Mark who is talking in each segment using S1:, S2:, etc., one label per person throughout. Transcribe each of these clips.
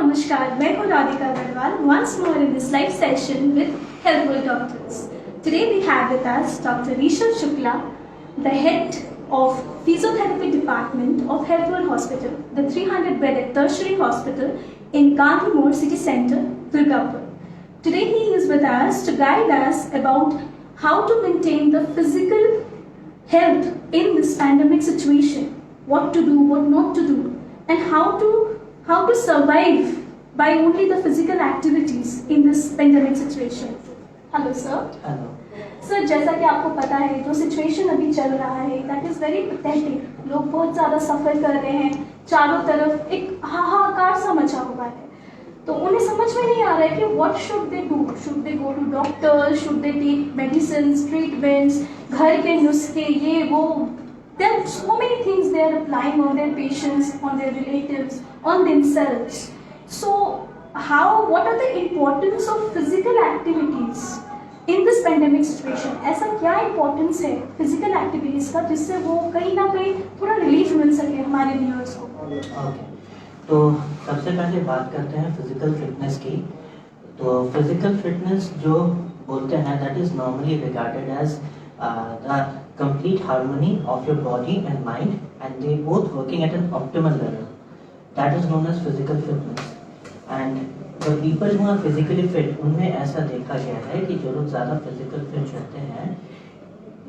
S1: Namaskar, मैं हूँ Radhika Agarwal once more in this live session with Healthful Doctors. Today we have with us Dr. Rishabh Shukla, the head of Physiotherapy Department of Healthful Hospital, the 300-bedded tertiary hospital in Gandhi More City Centre, Durgapur. Today he is with us to guide us about how to maintain the physical health in this pandemic situation, what to do, what not to do, and how to survive by only the physical activities in this pandemic situation. Hello sir.
S2: Hello
S1: sir, जैसा कि आपको पता है जो situation अभी चल रहा है दैट इज़ वेरी पैथेटिक. लोग बहुत ज़्यादा सफ़र कर रहे हैं, चारों तरफ एक हाहाकार सा मचा हुआ है. तो उन्हें समझ में नहीं आ रहा है कि what should they do. Should they go to doctor, should they take medicines, treatments, घर के नुस्खे, ये वो. There are so many things they are applying on their patients, on their relatives, on themselves. So, what are the importance of physical activities in this pandemic situation? ऐसा क्या importance है physical activities का जिससे वो कहीं ना कहीं थोड़ा relief मिल सके हमारे viewers को?
S2: ओके, तो सबसे पहले बात करते हैं फिजिकल फिटनेस की. तो फिजिकल फिटनेस जो बोलते हैं that is normally regarded as the complete harmony of your body and mind, and they both working at an optimal level. That is known as physical fitness. And the people who are physically fit, उनमें ऐसा देखा गया है कि जो लोग ज़्यादा physical fit रहते हैं,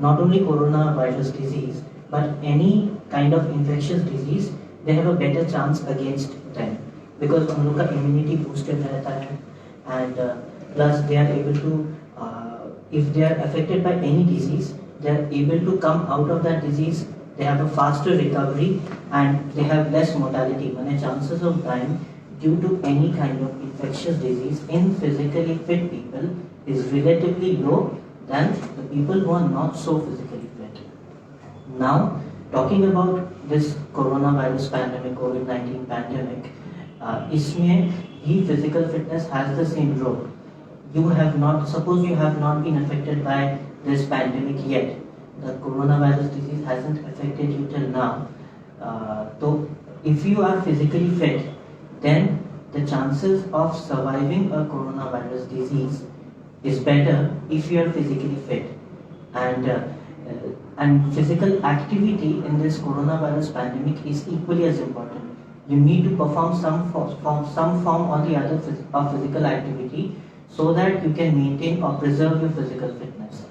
S2: not only coronavirus disease but any kind of infectious disease, they have a better chance against them because उन लोग का immunity boosted रहता है, and plus they are able to if they are affected by any disease, they are able to come out of that disease. They have a faster recovery and they have less mortality. When chances of dying due to any kind of infectious disease in physically fit people is relatively low than the people who are not so physically fit. Now, talking about this coronavirus pandemic, COVID-19 pandemic, इसमें ही physical fitness has the same role. Suppose you have not been affected by this pandemic yet. The coronavirus disease hasn't affected you till now. So if you are physically fit, then the chances of surviving a coronavirus disease is better if you are physically fit. And physical activity in this coronavirus pandemic is equally as important. You need to perform some form or the other of physical activity so that you can maintain or preserve your physical fitness.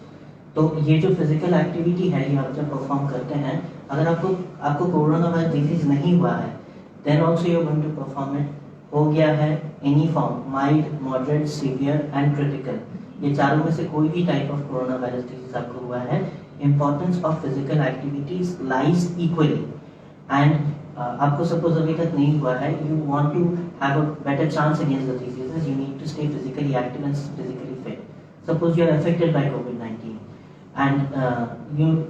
S2: तो ये जो physical activity है ये आप जब perform करते हैं, अगर आपको कोरोना वायरस डिजीज नहीं हुआ है, then also you are going to perform it. हो गया है any form, mild, moderate, severe and critical, ये चारों में से कोई भी type of corona virus disease आपको हुआ है, importance of physical activities lies equally. And आपको सपोज अभी तक नहीं हुआ है, you want to have a better chance against the diseases, you need to stay physically active and physically fit. Suppose you are affected by कोविड-19 and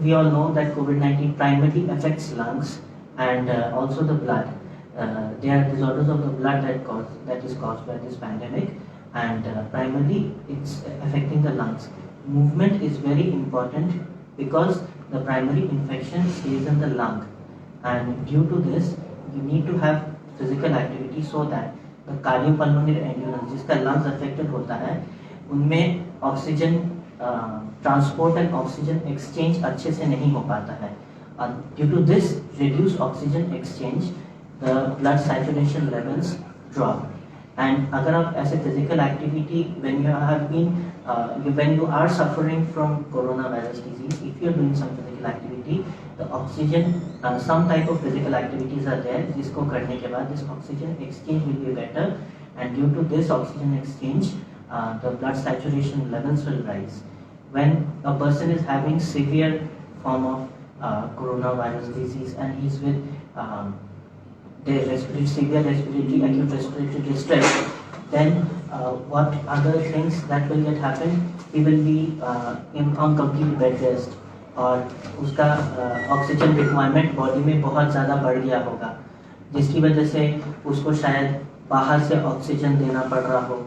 S2: we all know that COVID-19 primarily affects lungs and also the blood. There are disorders of the blood that is caused by this pandemic, and primarily it's affecting the lungs. Movement is very important because the primary infection stays in the lung, and due to this you need to have physical activity so that the cardiopulmonary endurance, जिसका lungs affected होता है, उनमें oxygen transport and oxygen exchange अच्छे से नहीं हो पाता है. Due to this reduce oxygen exchange, the blood saturation levels drop. And अगर आप ऐसे physical activity when you are suffering from coronavirus disease, if you are doing some physical activity, the oxygen, some type of physical activities are there जिसको करने के बाद this oxygen exchange will be better, and due to this oxygen exchange the blood saturation levels will rise. When a person is having severe form of coronavirus disease and he's with severe respiratory, acute respiratory distress, then what other things that will get happen? He will be on complete bed rest, और उसका oxygen requirement body में बहुत ज़्यादा बढ़ गया होगा, जिसकी वजह से उसको शायद बाहर से ऑक्सीजन देना पड़ रहा हो,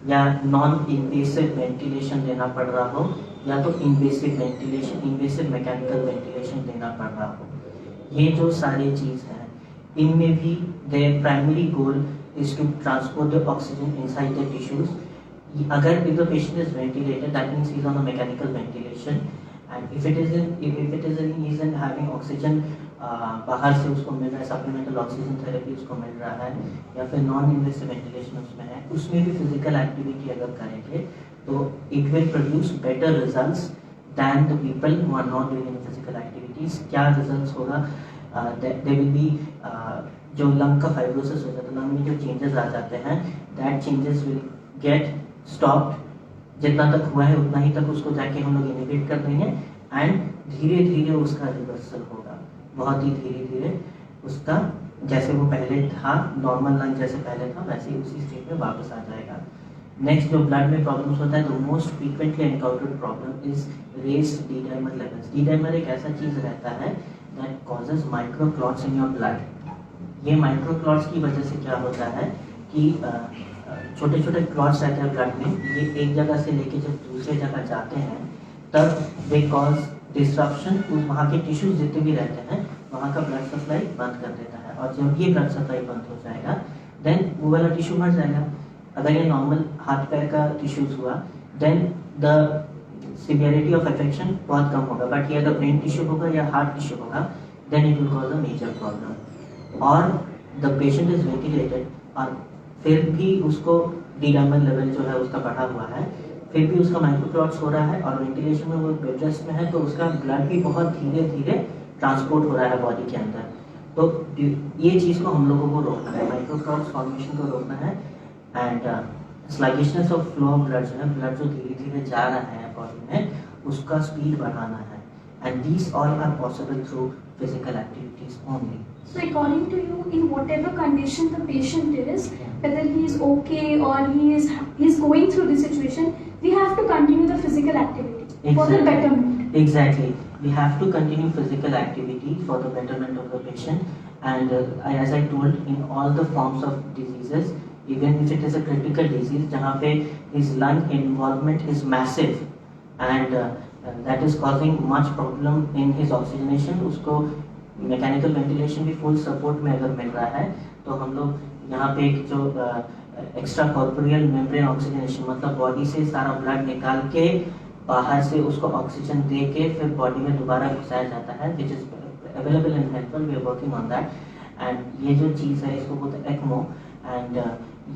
S2: या नॉन इन्वेसिव वेंटिलेशन देना पड़ रहा हो, या तो इन्वेसिव मैकेनिकल वेंटिलेशन देना पड़ रहा हो. ये जो सारी चीज़ है, इनमें भी their primary goal is to transport the oxygen inside the tissues. Agar if the patient is ventilated, that means he is on a mechanical ventilation, and if it is in he is having oxygen बाहर से उसको मिल रहा है, supplemental oxygen therapy उसको मिल रहा है, या फिर नॉन इन्वेसिव वेंटिलेशन उसमें है, उसमें भी फिजिकल एक्टिविटी अगर करेंगे तो it will produce better results than the people who are not doing any physical activities. क्या रिजल्ट्स होगा? दे विल बी जो लंग का फाइब्रोसिस हो जाता है, लंग में जो चेंजेस आ जाते हैं, that changes will get stopped. जितना तक हुआ है उतना ही तक उसको जाके हम लोग इनिबिट कर देंगे, एंड धीरे धीरे उसका रिवर्सल होगा, बहुत ही धीरे धीरे उसका जैसे वो पहले था, नॉर्मल लंग जैसे पहले था वैसे ही उसी स्टेट में वापस आ जाएगा. नेक्स्ट जो ब्लड में प्रॉब्लम्स होता है, the most frequently encountered problem is raised D dimer levels. D dimer एक ऐसा चीज रहता है that causes micro clots in your blood. ये माइक्रो क्लॉट्स की वजह से क्या होता है कि छोटे छोटे क्लॉट्स रहते हैं ब्लड में, ये एक जगह से लेके जब दूसरे जगह जाते हैं तब दे कॉज डिस्ट्रप्शन. वहाँ के टिश्यूज जितने भी रहते हैं वहाँ का ब्लड सप्लाई बंद कर देता है, और जब ये ब्लड सप्लाई बंद हो जाएगा देन वो वाला टिश्यू मर जाएगा. अगर ये नॉर्मल हाथ पैर का टिश्यूज हुआ then the severity of affection बहुत कम होगा, बट ये अगर ब्रेन टिश्यू होगा या हार्ट टिश्यू होगा then it will cause a major problem. और द पेशेंट इज वेंटिलेटेड और फिर भी उसको डी डाइमर लेवल जो है उसका बढ़ा हुआ है, फिर भी उसका माइक्रोक्लॉट्स हो रहा है और वेंटिलेशन में वो बेड रेस्ट में है, तो उसका ब्लड भी बहुत धीरे धीरे ट्रांसपोर्ट हो रहा है बॉडी के अंदर. तो ये चीज़ को हम लोगों को रोकना है, माइक्रोक्लॉट्स फॉर्मेशन को रोकना है, and sluggishness of flow of blood जो है, ब्लड जो धीरे धीरे जा रहा है बॉडी में, उसका स्पीड बढ़ाना है. And these all are possible through physical activities only.
S1: So according to you, in whatever condition the patient is, whether he is okay or he is going through the situation, we have to continue the physical activity for the betterment.
S2: Exactly. We have to continue physical activity for the betterment of the patient, and as I told, in all the forms of diseases, even if it is a critical disease, जहाँ पे his lung involvement is massive and that is causing much problem in his oxygenation, उसको mechanical ventilation भी full support में अगर मिल रहा है तो हम लोग यहाँ पे एक जो एक्स्ट्रा कॉर्पोरियल मेम्ब्रेन ऑक्सीजनेशन, मतलब बॉडी से सारा ब्लड निकाल के बाहर से उसको ऑक्सीजन दे के फिर बॉडी में दोबारा घुसाया जाता है, which is available in health. We are working on that, and ये जो चीज़ है इसको बोलते हैं एक्मो. एंड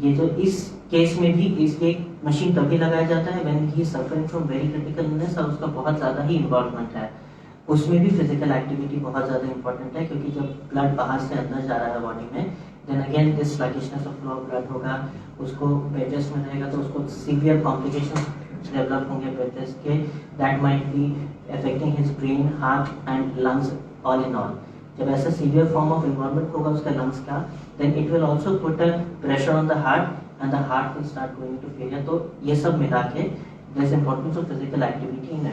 S2: ये जो इस केस में भी इसके मशीन तभी लगाया जाता है when he is suffering from very critical illness, और उसका बहुत ज़्यादा ही इन्वॉल्वमेंट है. उसमें भी फिजिकल एक्टिविटी बहुत ज़्यादा इंपॉर्टेंट है, क्योंकि जब ब्लड बाहर से अंदर जा रहा है बॉडी में, then again this sluggishness of flow of blood होगा, उसको बेड रेस्ट में रहेगा तो उसको सीवियर कॉम्प्लिकेशंस डेवलप होंगे बेड रेस्ट के, that might be affecting his brain, heart and lungs all in all. जब ऐसा सीवियर फॉर्म ऑफ इन्वॉल्वमेंट होगा उसका लंग्स का, then it will also put a pressure on the heart and the heart will start going to failure. तो ये सब मिला के there is importance of physical activity in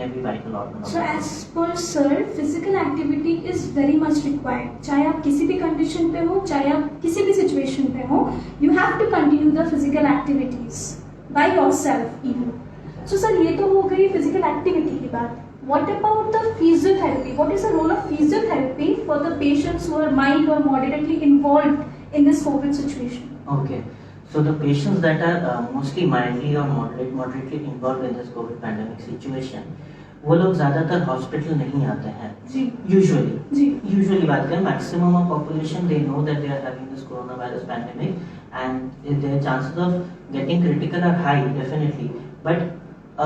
S2: every vital organ.
S1: So as per sir, physical activity is very much required. चाहे आप किसी भी condition पे हो, चाहे आप किसी भी situation पे हो, you have to continue the physical activities by yourself even. So sir, ये तो हो गई physical activity की बात. What about the physiotherapy? What is the role of physiotherapy for the patients who are mild or moderately involved in this COVID situation?
S2: Okay. So the patients that are mostly mildly or moderately involved in this COVID pandemic situation, वो लोग ज़्यादातर hospital नहीं आते हैं.
S1: जी.
S2: Usually बात करें, maximum of population they know that they are having this coronavirus pandemic, and their chances of getting critical are high definitely. But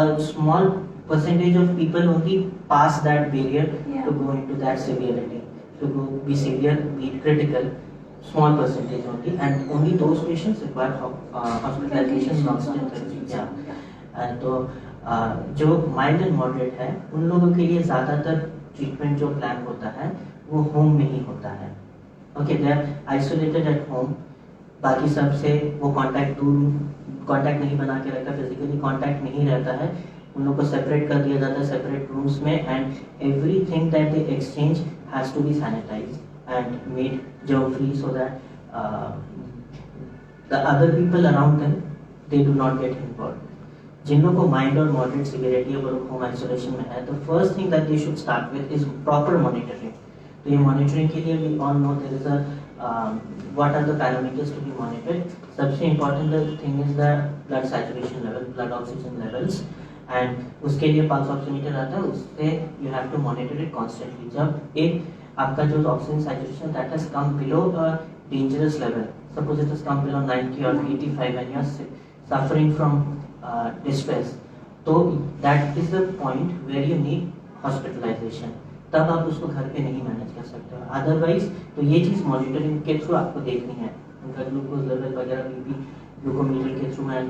S2: a small percentage of people only pass that barrier to go into that severity, to go be severe, be critical. Small percentage only, and only those patients require hospitalization and oxygen therapy. Yeah. And तो जो mild and moderate है उन लोगों के लिए ज़्यादातर treatment जो plan होता है वो होम में ही होता है. Okay, they are isolated at home. बाकी सबसे वो कांटेक्ट नहीं बना के रखता, फिजिकली कांटेक्ट नहीं रहता है. उन लोगों को सेपरेट कर दिया जाता है सेपरेट रूम्स में, and everything that they exchange has to be sanitized and made germ free, so that the other people around them they do not get involved. जिन लोगों को माइल्ड और मॉडरेट सिवियरिटी और home isolation में है, the first thing that they should start with is proper monitoring. तो ये monitoring के लिए we all know there is a what are the parameters to be monitored? सबसे important thing is the blood saturation level, blood oxygen levels, and उसके लिए pulse oximeter आता है, उससे you have to monitor it constantly. जब एक आपका जो oxygen saturation that has come below a dangerous level, suppose it has come below 90 or 85 and you are suffering from distress, तो that is the point where you need hospitalization. तब आप उसको घर पे नहीं मैनेज कर सकते हो. अदरवाइज तो ये चीज़ मॉनिटरिंग के थ्रू आपको देखनी है, उनका ग्लूकोज लेवल वगैरह, बीपी ग्लूकोमीटर के थ्रू एंड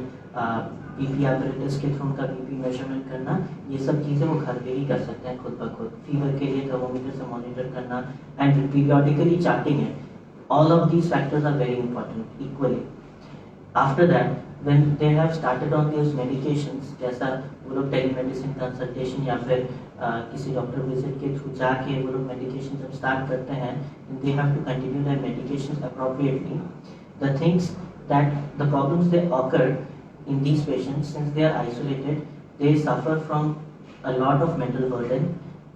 S2: बीपी एपरेटस के थ्रू उनका बीपी मेजरमेंट करना, ये सब चीज़ें वो घर पे ही कर सकते हैं खुद ब खुद. फीवर के लिए थर्मोमीटर से मॉनिटर करना एंड पीरियडिकली चार्टिंग है. All of these factors are very important equally. After that when they have started on these medications, जैसा वो लोग टेलीमेडिसिन कंसल्टेशन या फिर किसी डॉक्टर विजिट के थ्रू जाके वो लोग मेडिकेशन जब स्टार्ट करते हैं, they have to continue their medications appropriately. The things that the problems they occur in these patients, since they are isolated, they suffer from a lot of mental burden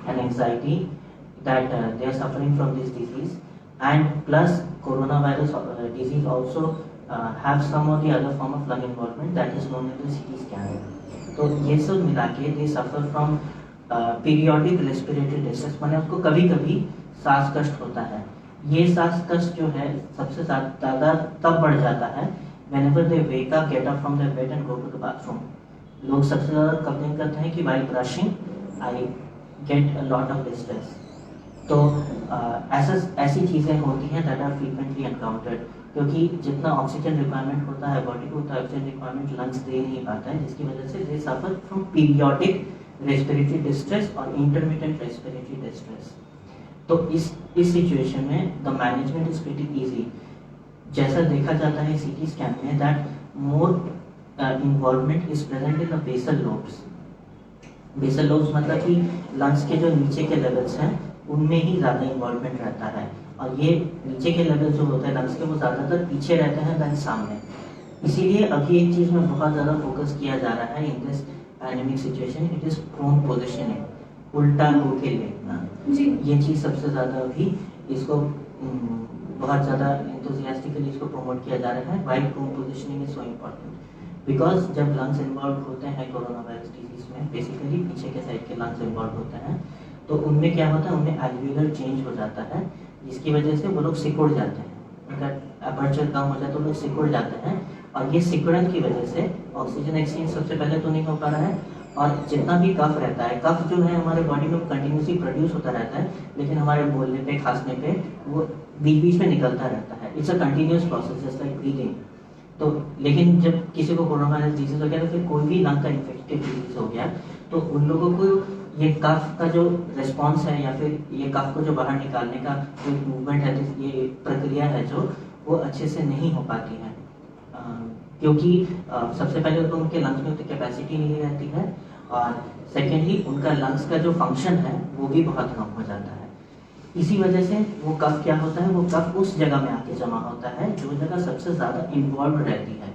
S2: and anxiety that they are suffering from this disease, and plus coronavirus disease also have some or the other form of lung involvement that is known as the CT scan. तो ये सब मिला के they suffer from periodic respiratory distress, माने उसको कभी कभी सांस कष्ट होता है. ये सांस कष्ट जो है सबसे ज़्यादा तब बढ़ जाता है whenever they wake up, get up from their bed and go to the bathroom. लोग सबसे ज़्यादा कंप्लेन करते हैं कि while brushing I get a lot of distress. तो ऐसी चीज़ें होती हैं that are frequently encountered, क्योंकि जितना ऑक्सीजन रिक्वायरमेंट होता है बॉडी को, उतना ऑक्सीजन रिक्वायरमेंट लंग्स दे नहीं पाता है, जिसकी वजह से they suffer from periodic respiratory distress और इंटरमिटेंट रेस्पिरेटरी डिस्ट्रेस. तो इस सिचुएशन में the management is pretty easy. जैसा देखा जाता है सीटी स्कैन में that more involvement is present in the basal lobes. Basal lobes मतलब कि लंग्स के जो नीचे के लेवल्स हैं उनमें ही ज़्यादा इन्वॉल्वमेंट रहता है, और ये नीचे के लेवल जो होते हैं लंग्स के वो ज़्यादातर पीछे रहते हैं देन सामने. इसीलिए अभी एक चीज़ में बहुत ज़्यादा फोकस किया जा रहा है in this pandemic situation, it is prone positioning, उल्टा होके लेटना. ये चीज़ सबसे ज़्यादा अभी इसको बहुत ज़्यादा एंथुसियास्टिकली इसको प्रमोट किया जा रहा है. Why prone positioning is so important because जब लंग्स इन्वॉल्व होते हैं कोरोना वायरस डिजीज में, बेसिकली पीछे के साइड के लंग्स इन्वॉल्व होते हैं, तो उनमें क्या होता है, उनमें एल्वियोलर चेंज हो जाता है, जिसकी वजह से वो लोग सिकुड़ जाते हैं. अगर अपर्चर कम हो जाए तो लोग सिकुड़ जाते हैं, और ये सिकुड़न की वजह से ऑक्सीजन एक्सचेंज सबसे पहले तो नहीं हो पा रहा है, और जितना भी कफ रहता है, कफ जो है हमारे बॉडी में कंटिन्यूसली प्रोड्यूस होता रहता है, लेकिन हमारे बोलने पे, खांसने पे वो बीच बीच में निकलता रहता है. It's a continuous process just like breathing. तो लेकिन जब किसी को कोरोना वायरस डिजीज हो गया, तो फिर कोई भी लंग का इन्फेक्टेड डिजीज हो गया, तो उन लोगों को ये कफ का जो रिस्पॉन्स है या फिर ये कफ को जो बाहर निकालने का जो मूवमेंट है, ये प्रक्रिया है जो वो अच्छे से नहीं हो पाती है, क्योंकि सबसे पहले तो उनके लंग्स में उतनी कैपेसिटी नहीं रहती है, और सेकेंडली उनका लंग्स का जो फंक्शन है वो भी बहुत कम हो जाता है. इसी वजह से वो कफ क्या होता है, वो कफ उस जगह में आके जमा होता है जो जगह सबसे ज़्यादा इन्वॉल्व रहती है.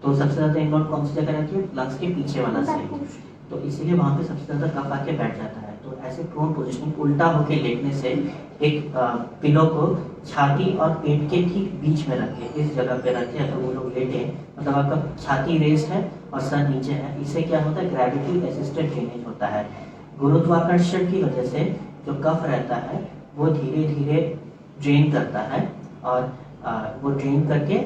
S2: तो सबसे ज़्यादा इन्वॉल्व कौन सी जगह रहती है, लंग्स के पीछे वाला साइड. तो इसीलिए वहाँ पे सबसे ज़्यादा कफ आके बैठ जाता है. तो ऐसे प्रोन पोजिशनिंग, उल्टा होके लेटने से एक पिलो को छाती और पेट के ठीक बीच में रखे, इस जगह पे रखे अगर वो लोग लेटे, मतलब आपका छाती रेस्ट है और सर नीचे है, इससे क्या होता है, ग्रेविटी असिस्टेड ड्रेनेज होता है. गुरुत्वाकर्षण की वजह से जो कफ रहता है वो धीरे धीरे ड्रेन करता है, और वो ड्रेन करके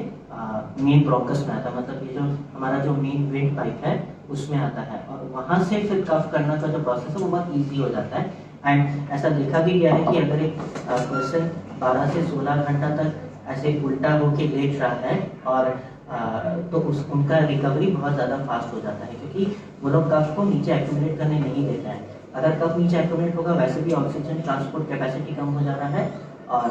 S2: मेन ब्रोंकस में आता है, मतलब ये जो हमारा जो मेन वेंट पाइप है उसमें आता है, और वहाँ से फिर कफ करना का जो प्रोसेस है वो बहुत ईजी हो जाता है. एंड ऐसा देखा भी गया है कि अगर एक पर्सन 12 से 16 घंटा तक ऐसे उल्टा होके लेट रहा है, और तो उनका रिकवरी बहुत ज़्यादा फास्ट हो जाता है, क्योंकि वो लोग कफ को नीचे एक्यूमुलेट करने नहीं देते हैं. अगर कफ नीचे एक्यूमुलेट होगा, वैसे भी ऑक्सीजन ट्रांसपोर्ट कैपेसिटी कम हो जा रहा है, और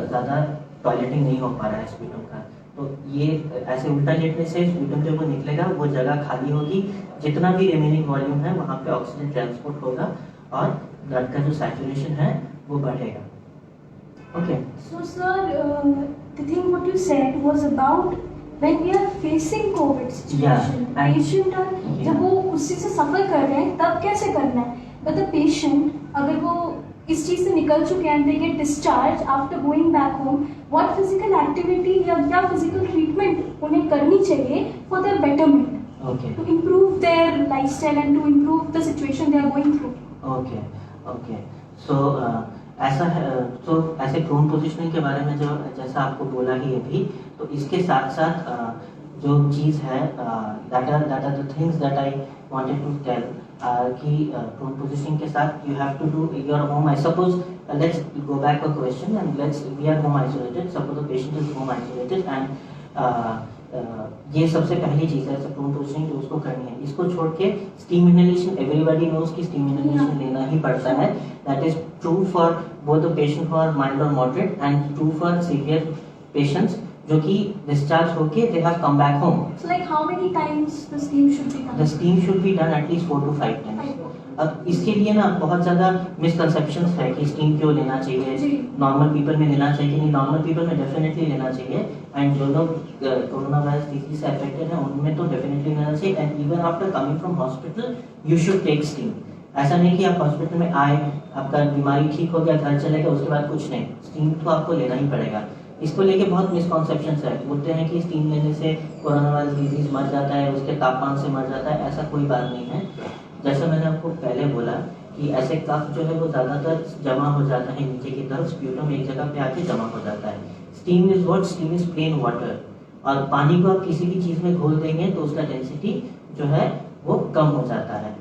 S2: ज़्यादा टॉयलेटिंग नहीं हो पा रहा है स्पीडों का. तो ये ऐसे उल्टा लेटने से स्पूटम जब वो निकलेगा, वो जगह खाली होगी, जितना भी रिमेनिंग वॉल्यूम है वहाँ पे ऑक्सीजन ट्रांसपोर्ट होगा, और ब्लड का जो सैचुरेशन है वो बढ़ेगा. Okay.
S1: So sir, the thing what you said was about when we are facing COVID situation. Patient जब वो उसी से सफर कर रहे हैं तब कैसे करना है. But the patient अगर वो इस चीज़ से निकल चुके हैं, they get discharge after going back home, what physical activity या क्या फिजिकल ट्रीटमेंट उन्हें करनी चाहिए for their betterment,
S2: Okay.
S1: to improve their lifestyle and to improve the situation they are going through.
S2: Okay. Okay. So ऐसा है, तो ऐसे prone positioning के बारे में जो जैसा आपको बोला ही अभी, तो इसके साथ साथ जो चीज़ है that are the things that I wanted to tell कि प्रोन पोजिशनिंग के साथ you have to do your home, I suppose let's go back a question and let's we are home isolated, suppose the patient is home isolated and ये सबसे पहली चीज़ है prone positioning जो उसको करनी है। इसको छोड़ के स्टीम इनहेलेशन, एवरीबॉडी नोज कि स्टीम इनहेलेशन लेना ही पड़ता है, that is true for both the patient who are mild और moderate and true for severe patients जो कि डिस्चार्ज होके they have come back home.
S1: So like how many times the steam should be done?
S2: The steam should be done at least 4 to 5 times। अब इसके लिए ना बहुत ज़्यादा मिसकंसेप्शंस है कि स्टीम क्यों लेना चाहिए,
S1: जी।
S2: नॉर्मल पीपल में लेना चाहिए कि नहीं, नॉर्मल पीपल में डेफिनेटली लेना चाहिए, एंड जो लोग कोरोना वायरस डिजीज से अफेक्टेड हैं उनमें तो डेफिनेटली लेना चाहिए, and even after coming from hospital you should take steam. ऐसा नहीं कि आप हॉस्पिटल में आए, आपका बीमारी ठीक हो गया, घर चले गए, उसके बाद कुछ नहीं, स्टीम तो आपको लेना ही पड़ेगा। इसको लेके बहुत मिसकॉन्सेप्शंस है, बोलते हैं कि स्टीम लेने से कोरोना वायरस डिजीज मर जाता है, उसके तापमान से मर जाता है, ऐसा कोई बात नहीं है। जैसा मैंने आपको पहले बोला कि ऐसे कफ जो है वो ज़्यादातर जमा हो जाता है नीचे की तरफ, स्प्यूटम एक जगह पे आके जमा हो जाता है। Steam is what? Steam is plain water, और पानी को आप किसी भी चीज़ में घोल देंगे तो उसका डेंसिटी जो है वो कम हो जाता है,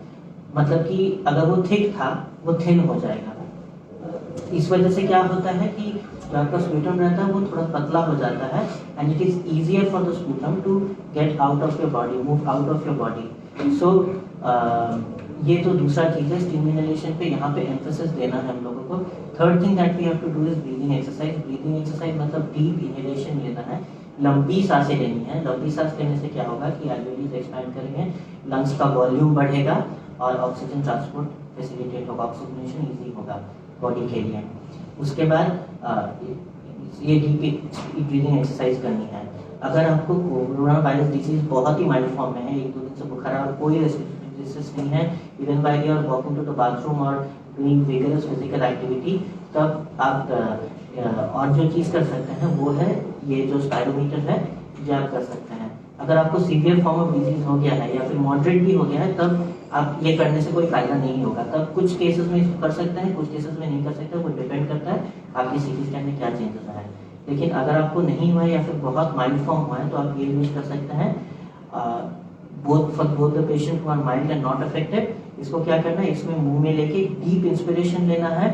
S2: मतलब कि अगर वो थिक था वो थिन हो जाएगा। इस वजह से क्या होता है कि जो आपका स्प्यूटम रहता है वो थोड़ा पतला हो जाता है, and it is easier for the sputum to get out of your body, move out of your body. So ये तो दूसरा चीज़ है, स्टीम इनहेलेशन पे यहाँ पे एम्फेसिस देना है हम लोगों को। Third thing that we have to do is breathing exercise. Breathing exercise मतलब डीप इनहेलेशन लेना है, लंबी सांसें लेनी है। लंबी सांस लेने से क्या होगा कि एल्वेओलीज एक्सपैंड करेंगे, लंग्स का वॉल्यूम बढ़ेगा और ऑक्सीजन ट्रांसपोर्ट फैसिलिटेट होगा, ऑक्सीजनेशन ईजी होगा बॉडी के लिए। उसके बाद ये डीप ब्रीदिंग एक्सरसाइज करनी है। अगर आपको कोरोना वायरस डिजीज बहुत ही माइल्ड फॉर्म में है, 1-2 दिन से बुखार और कोई रेसिस्टेंस नहीं है, even by your walking to the bathroom और डूइंग विगरस फिजिकल एक्टिविटी, तब आप और जो चीज़ कर सकते हैं वो है ये जो स्पायरोमीटर है, जो आप कर सकते हैं। अगर आपको सीवियर फॉर्म ऑफ डिजीज हो गया है या फिर मॉडरेट भी हो गया है, तब आप ये करने से कोई फायदा नहीं होगा। तब कुछ केसेस में इसको कर सकते हैं, कुछ केसेस में नहीं कर सकते, वो डिपेंड करता है आपके सीटी स्कैन में क्या चेंजेस आया है। लेकिन अगर आपको नहीं हुआ है या फिर बहुत माइल्ड फॉर्म हुआ है तो आप ये यूज कर सकते हैं, both the patient who are mild and not affected. इसको क्या करना है, इसमें मुंह में लेके डीप इंस्पिरेशन लेना है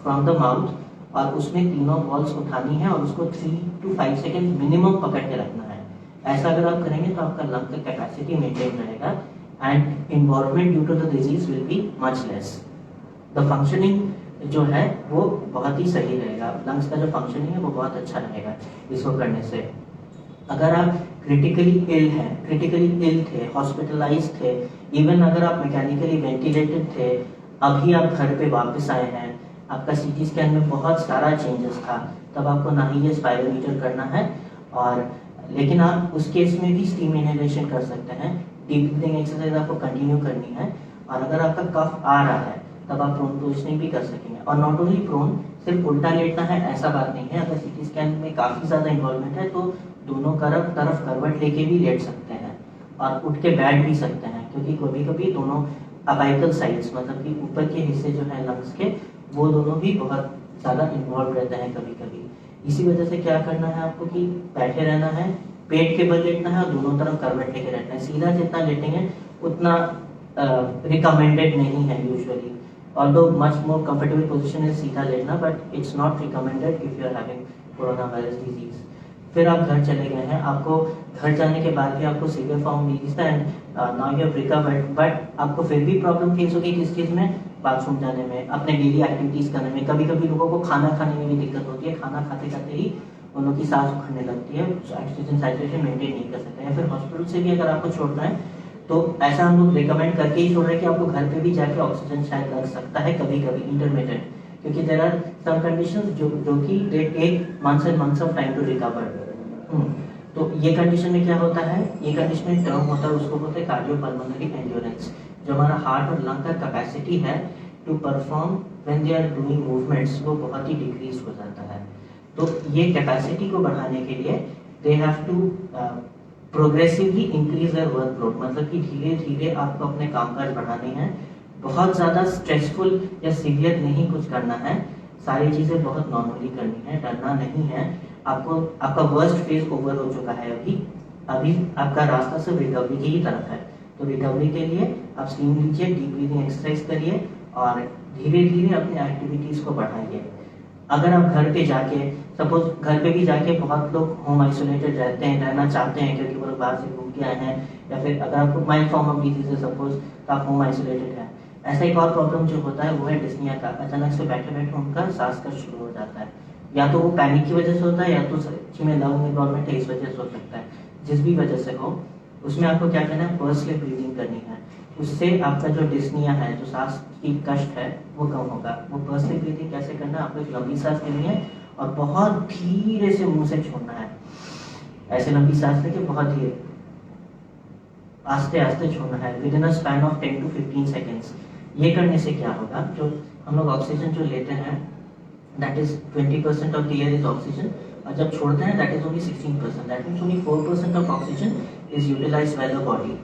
S2: फ्रॉम द माउथ, और उसमें तीनों बॉल्स उठानी है और उसको 3 to 5 सेकेंड मिनिमम पकड़ के रखना है। ऐसा अगर आप करेंगे तो आपका लंग का कैपेसिटी मेंटेन रहेगा and involvement due to the disease will be much less. The functioning जो है वो बहुत ही सही रहेगा, लंग्स का जो फंक्शनिंग है वो बहुत अच्छा रहेगा इसको करने से। अगर आप क्रिटिकली इल थे, हॉस्पिटलाइज थे, इवन अगर आप मैकेनिकली वेंटिलेटेड थे, अभी आप घर पे वापस आए हैं, आपका सीटी स्कैन में बहुत सारा चेंजेस था, तब आपको ना ही ये स्पायरोमीटर करना है, और लेकिन आप उस केस में भी स्टीम इनहेलेशन कर सकते हैं। डीप ब्रीथिंग एक्सरसाइज आपको कंटिन्यू करनी है, और अगर आपका कफ आ रहा है तब आप प्रोन पोजिशनिंग भी कर सकेंगे। और नॉट ओनली प्रोन, सिर्फ उल्टा लेटना है ऐसा बात नहीं है। अगर सीटी स्कैन में काफ़ी ज़्यादा इन्वॉल्वमेंट है तो दोनों तरफ करवट लेके भी लेट सकते हैं और उठ के बैठ भी सकते हैं, क्योंकि कभी कभी दोनों अपाइकल साइड्स मतलब कि ऊपर के हिस्से जो है लंग्स के, वो दोनों भी बहुत ज़्यादा इन्वॉल्व रहते हैं कभी कभी। इसी वजह से क्या करना है आपको कि बैठे रहना है, पेट के बल लेटना है और दोनों तरफ करवट लेके रहना है। सीधा जितना लेटेंगे उतना रिकमेंडेड नहीं है usually, although much more comfortable position is सीधा लेटना, but it's not recommended if you are having corona virus disease. फिर आप घर चले गए हैं, आपको घर जाने के बाद भी आपको सीवियर फॉर्म डिजीज था and now you have recovered, but आपको फिर भी प्रॉब्लम फेस होगी किस चीज़ में, बाथरूम जाने में, अपने डेली एक्टिविटीज़ करने में। कभी कभी लोगों को खाना खाने में भी दिक्कत होती है, खाना खाते खाते ही उन लोग की सांस उखड़ने लगती है, ऑक्सीजन सैचुरेशन मेंटेन नहीं कर सकते हैं। फिर हॉस्पिटल से भी अगर आपको छोड़ना है तो ऐसा हम लोग रिकमेंड करके ही छोड़ रहे हैं कि आपको घर पे भी जाके ऑक्सीजन शायद लग सकता है कभी कभी इंटरमिटेंट, क्योंकि देयर आर सम कंडीशंस जो कि they take months and months of time to recover. तो ये कंडीशन में क्या होता है, ये कंडीशन में टर्म होता है, उसको बोलते हैं कार्डियोपल्मोनरी एंड्योरेंस। जो हमारा हार्ट और लंग का कैपेसिटी है to perform when they are doing movements वो बहुत ही डिक्रीज हो जाता है। तो ये कैपेसिटी को बढ़ाने के लिए they have to progressively increase their workload, मतलब कि धीरे धीरे आपको अपने कामकाज बढ़ाने हैं, बहुत ज़्यादा स्ट्रेसफुल या सीवियर नहीं कुछ करना है, सारी चीज़ें बहुत नॉर्मली करनी है, डरना नहीं है आपको। आपका वर्स्ट फेज ओवर हो चुका है, अभी आपका रास्ता सिर्फ रिकवरी की ही तरफ है। तो रिकवरी के लिए आप स्टीम लीजिए, डीप ब्रीथिंग एक्सरसाइज करिए और धीरे धीरे अपने एक्टिविटीज़ को बढ़ाइए। अगर आप घर पे जाके, सपोज घर पे भी जाके बहुत लोग होम आइसोलेटेड रहते हैं, रहना चाहते हैं क्योंकि वो लोग बाहर से घूम के आए हैं, या फिर अगर आपको माइल्ड फॉर्म ऑफ डिजीज है सपोज, तो आप होम आइसोलेटेड हैं। ऐसा एक और प्रॉब्लम जो होता है वो है डिस्निया का, अचानक से बैठे बैठे उनका सांस कष्ट शुरू हो जाता है, या तो वो पैनिक की वजह से होता है या तो सच्ची में लंग इन्वॉल्वमेंट है इस वजह से हो सकता है। जिस भी वजह से हो उसमें आपको क्या करना है, पर्सनली ब्रीदिंग करनी है, उससे आपका जो डिस्निया है, जो सांस की कष्ट है वो कम होगा। वो पर्सनली ब्रीदिंग कैसे करना है, आपको एक लंबी सांस लेनी है और बहुत धीरे से मुंह से छोड़ना है, ऐसे लंबी सांस लेके बहुत धीरे आस्ते आस्ते छोड़ना है with in a span of 10 to 15 seconds. ये करने से क्या होगा, जो हम लोग ऑक्सीजन जो लेते हैं that is 20% of the air is oxygen, और जब छोड़ते हैं that is only 16%, that means only 4% of oxygen is utilized by the body,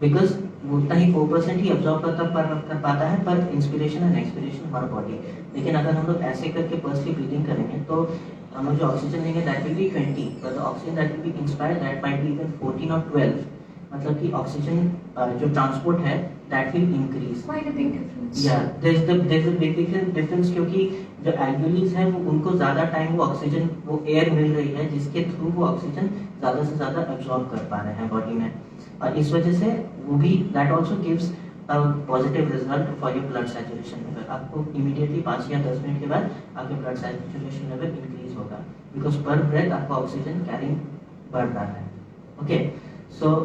S2: because उतना ही 4% ही अब्जॉर्ब कर पाता है पर इंस्पिरेशन एंड एक्सपिरेशन हमारा बॉडी। लेकिन अगर हम लोग ऐसे करके पर्सनली ब्रीदिंग करेंगे तो हम लोग जो ऑक्सीजन लेंगे that will be 20, but the oxygen that will be inspired that might be even 14 और 12, मतलब कि ऑक्सीजन जो ट्रांसपोर्ट है that will increase.
S1: Quite a big difference.
S2: there's a big difference, क्योंकि जो एल्वियोलीज हैं वो उनको ज़्यादा टाइम वो ऑक्सीजन, वो एयर मिल रही है जिसके थ्रू वो ऑक्सीजन ज़्यादा से ज़्यादा एब्जॉर्ब कर पा रहे हैं बॉडी में, और इस वजह से वो भी that also gives a positive result for your blood saturation level. आपको इमीडिएटली 5 या 10 मिनट के बाद आपके ब्लड सैचुरेशन लेवल इंक्रीज होगा, बिकॉज पर ब्रेथ आपका ऑक्सीजन कैरिंग बढ़ रहा है। Okay, so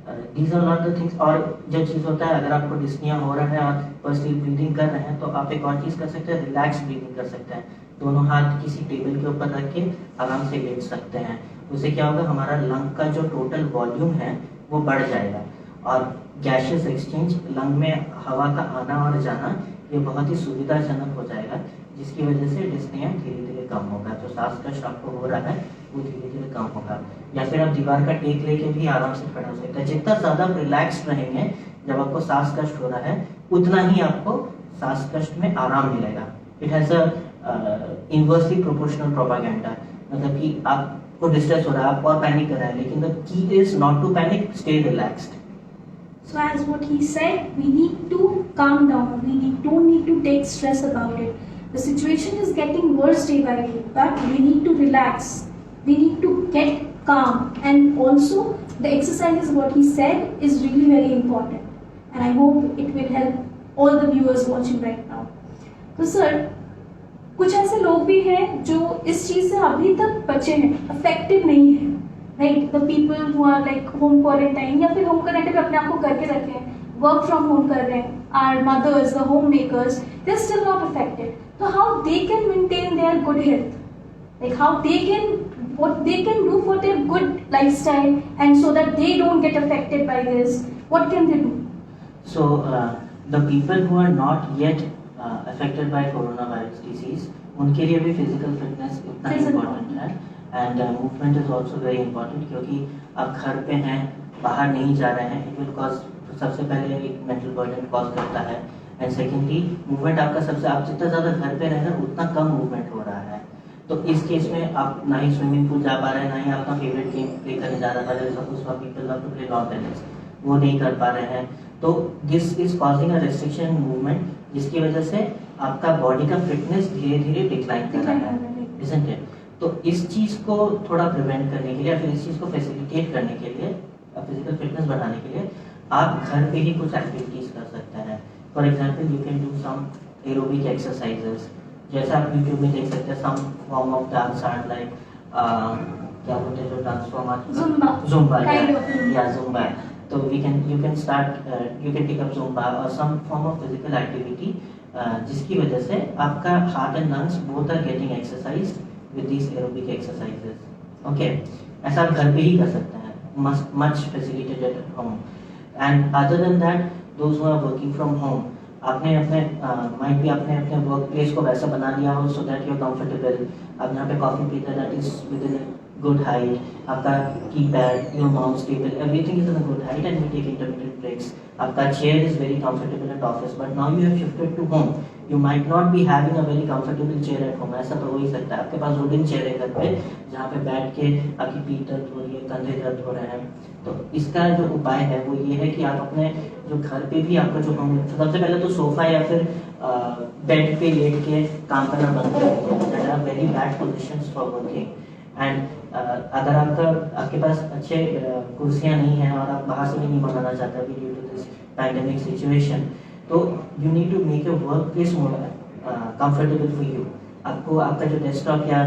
S2: these are not the things. और जो चीज़ होता है, अगर आपको डिस्निया हो रहा है और पर्सनली ब्रीदिंग कर रहे हैं तो आप एक और चीज़ कर सकते हैं, रिलैक्स ब्रीदिंग कर सकते हैं। दोनों हाथ किसी टेबल के ऊपर रख के आराम से लेट सकते हैं। उससे क्या होगा, हमारा लंग का जो टोटल वॉल्यूम है वो बढ़ जाएगा, और गैसेस एक्सचेंज, लंग में हवा का आना और जाना ये बहुत ही सुविधाजनक हो जाएगा, जिसकी वजह से डिस्निया धीरे धीरे कम होगा। जो सांस कष्ट आपको हो रहा है वो धीरे धीरे कम होगा। या फिर आप दीवार का टेक लेके भी आराम से खड़ा हो सकते हैं। जितना ज़्यादा रिलैक्स रहेंगे जब आपको सांस कष्ट हो रहा है, उतना ही आपको सांस कष्ट में आराम मिलेगा। It has a inversely proportional propaganda, मतलब कि आपको डिस्ट्रेस हो रहा है, आप और पैनिक कर रहे हैं, लेकिन the key is not to panic, stay relaxed.
S1: So as what he said, we need to calm down. Don't need to take stress about it. The situation is getting worse day by day, but we need to relax. We need to get calm. And also, the exercise, what he said, is really very important. And I hope it will help all the viewers watching right now. So sir, कुछ ऐसे लोग भी हैं जो इस चीज़ से अभी तक बचे हैं, अफेक्टेड नहीं है, right? The people who are like home quarantine या फिर होम क्वारंटाइन अपने आप को करके रखे हैं, वर्क फ्रॉम होम कर रहे हैं, our mothers, the home makers, they are still not affected. तो how they can maintain their good health, like how they can, what they can do for their good lifestyle and so that they don't get affected by this, what can they do?
S2: So the people who are not yet affected by coronavirus disease, उनके लिए भी physical fitness इतना important है, and movement is also very important, क्योंकि आप घर पे हैं, बाहर नहीं जा रहे हैं, इट विल कॉज, सबसे पहले एक मेंटल बर्डन कॉज करता है, एंड सेकेंडली मूवमेंट आपका सबसे, आप जितना ज़्यादा घर पे रह रहे हैं उतना कम मूवमेंट हो रहा है। तो इस केस में आप ना ही स्विमिंग पूल जा पा रहे हैं, ना ही अपना फेवरेट गेम प्ले करने जा रहा है, suppose people love to play lawn tennis, वो नहीं कर पा रहे हैं। तो this is causing a restriction in movement, जिसकी वजह से आपका बॉडी का फिटनेस धीरे धीरे डिक्लाइन कर रहा है, isn't it? तो इस चीज़ को थोड़ा प्रिवेंट करने के लिए, फिर इस चीज़ को फैसिलिटेट करने के लिए, फिजिकल फिटनेस बढ़ाने के लिए आप घर पे ही कुछ एक्टिविटीज़ कर सकते हैं। For example you can do some aerobic exercises, जैसा आप यूट्यूब में देख सकते हैं, some form of dance art, like क्या बोलते हैं जो डांस फॉर्म जुम्बा या जुम्बा। तो you can start, you can take up Zumba or some form of physical activity, जिसकी वजह से आपका heart and lungs both are getting exercise with this aerobic exercises. Okay, ऐसा आप घर पे ही कर सकते हैं, much facilitated at home. And other than that, those who are working from home, आपने अपने माइट भी आपने अपने वर्क प्लेस को वैसा बना लिया हो so that you are comfortable. आप यहाँ पे कॉफ़ी पीते हैं that is within good height, आपका keypad, your mouse table, everything is in a good height and you take intermediate breaks. आपका chair is very comfortable at office, but now you have shifted to home, you might not be having a very comfortable chair at home. ऐसा तो हो ही सकता है आपके पास wooden chair है घर पे जहाँ पे बैठ के आपकी पीठ दर्द हो रही है, कंधे दर्द हो रहे हैं। तो इसका जो उपाय है वो ये है कि आप अपने जो घर पे भी आपका जो हम सबसे पहले तो सोफा या फिर बेड पे लेट के काम करना बंद कर दीजिए, that are very bad positions for working. And अगर आपके पास अच्छे कुर्सियाँ नहीं हैं और आप बाहर से भी नहीं मंगाना चाहते अभी due to this pandemic situation, तो you need to make your workplace more comfortable for you. आपको आपका जो डेस्कटॉप या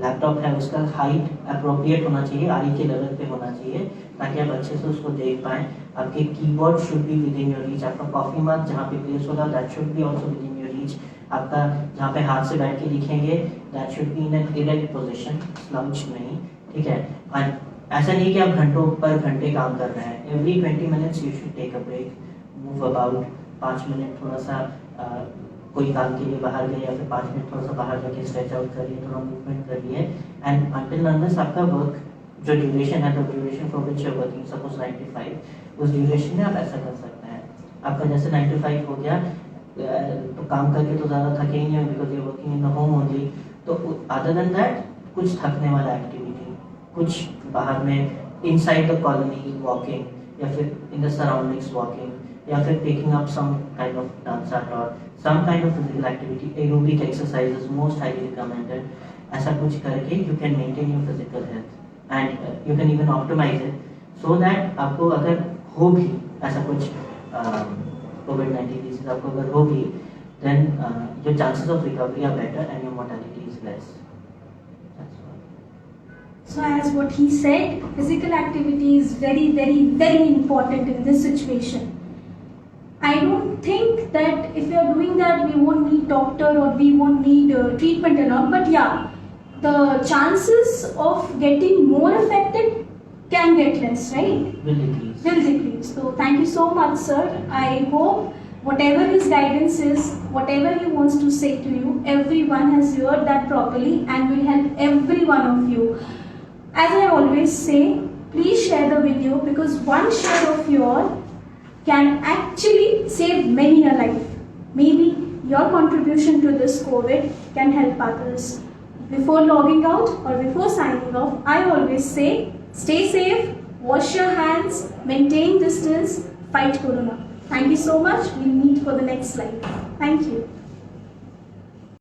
S2: लैपटॉप है उसका हाइट अप्रोप्रिएट होना चाहिए, आरी के लेवल पे होना चाहिए ताकि आप अच्छे से उसको देख पाएँ। आपके keyboard should be with in your reach, आपका कॉफी मग जहाँ पे प्लेस होगा that should be also with in your reach. आपका जहाँ पे हाथ से बैठ के लिखेंगे that should be in an erect position, slouch नहीं, ठीक है। और ऐसा नहीं कि आप घंटों पर घंटे काम कर रहे हैं, every 20 minutes you should take a break, move about, 5 minute थोड़ा सा कोई काम के लिए बाहर गए या फिर 5 मिनट थोड़ा सा बाहर जाके स्ट्रेच आउट करिए, थोड़ा मूवमेंट करिए। एंड अंटिल अनलेस आपका वर्क जो ड्यूरेशन है, the duration for which you are working, suppose 9 to 5, उस ड्यूरेशन में आप ऐसा कर सकते हैं। आपका जैसे 9 to 5 हो गया तो काम करके तो ज़्यादा थके ही नहीं because you are working in the home only. तो अदर देन दैट कुछ थकने वाला एक्टिविटी, कुछ बाहर में इनसाइड द कॉलोनी वॉकिंग या फिर इन द सराउंडिंग्स वॉकिंग या फिर taking up some kind of dance art और some kind of physical activity, aerobic exercises most highly recommended. ऐसा कुछ करके you can maintain your physical health and you can even optimise it so that आपको अगर हो भी ऐसा कुछ कोविड-19 डिजीज आपको अगर हो भी, then your chances of recovery are better and your mortality is less. That's all.
S1: So as what he said, physical activity is very, very, very important in this situation. I don't think that if we are doing that, we won't need doctor or we won't need treatment and all. But yeah, the chances of getting more affected can get less, right?
S2: Will decrease.
S1: Will decrease. So thank you so much, sir. I hope whatever his guidance is, whatever he wants to say to you, everyone has heard that properly and will help every one of you. As I always say, please share the video because one share of yours can actually save many a life. Maybe your contribution to this COVID can help others. Before logging out or before signing off, I always say, stay safe, wash your hands, maintain distance, fight Corona. Thank you so much. We'll meet for the next slide. Thank you.